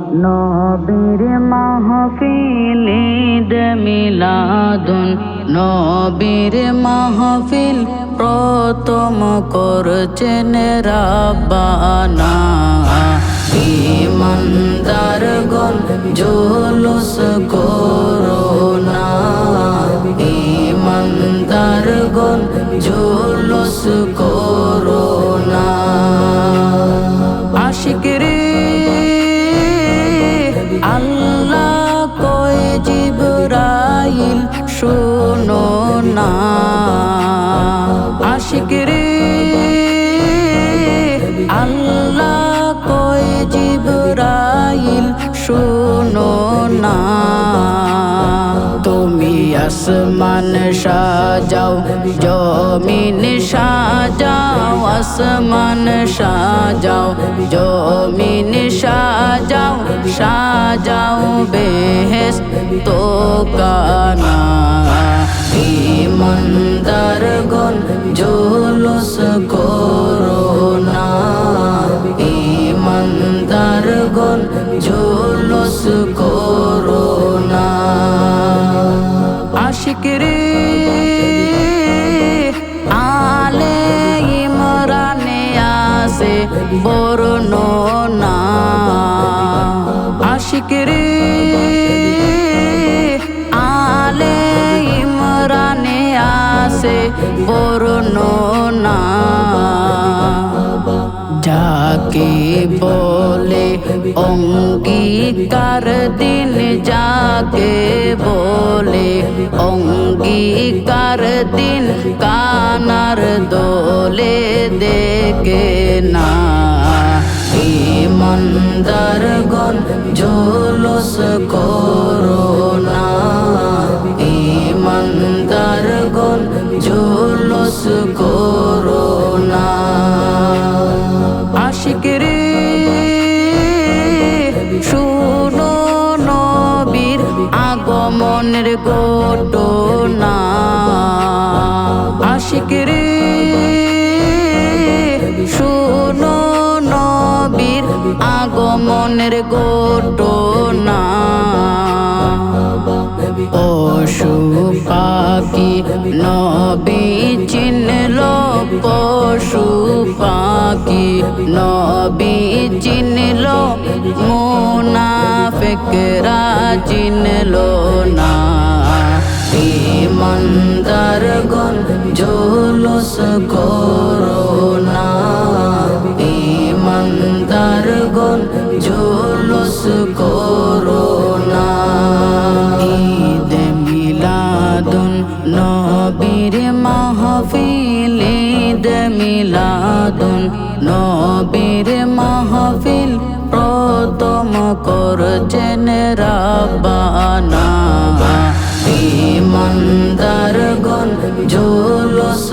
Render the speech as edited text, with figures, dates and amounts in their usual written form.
নবীর মাহফিল ঈদ মিলাদুন নবীর মাহফিল প্রথম করছেন রাব্বানা ঈমানদারগণ জুলুস করোনা ঈমানদারগণ জুলুস করোনা আশিকরে আল্লাহ কয় জিবরাইল শোনো না আশিকরে আল্লাহ কয় জিবরাইল শোনো না তুমি আসমান সাজাও জমিন সাজাও আসমান সাজাও জমিন সাজাও সাজাও বেহেশত কানা ঈমানদারগণ জুলুস করোনা ঈমানদারগণ জুলুস করোনা আশিকরে আলে ইমরানে আসে বর্ণনা আশিকরে আলে ইমরানে আসে বর্ণনা যাকে বলে অঙ্গীকার দিন যাকে বলে অঙ্গীকার দিন কানার দোলে দেখে না ঈমানদারগণ জুলুস করোনা ঈমানদারগণ জুলুস করোনা আশিকরে শুনো নবীর আগমনের ঘটনা আশিকরে শুনো নবীর আগমনের ঘটনা পশু পাখি নবী চিনল পশু পাখি নবী চিনল মুনাফিকরা চিনল না ঈমানদারগণ জুলুস করোনা ঈমানদারগণ জুলুস করোনা ঈদ মিলাদুন নবীর মাহফিল ঈদ মিলাদুন নবীর মাহফিল প্রথম করছেন রাব্বানা ঈমানদারগণ জুলুস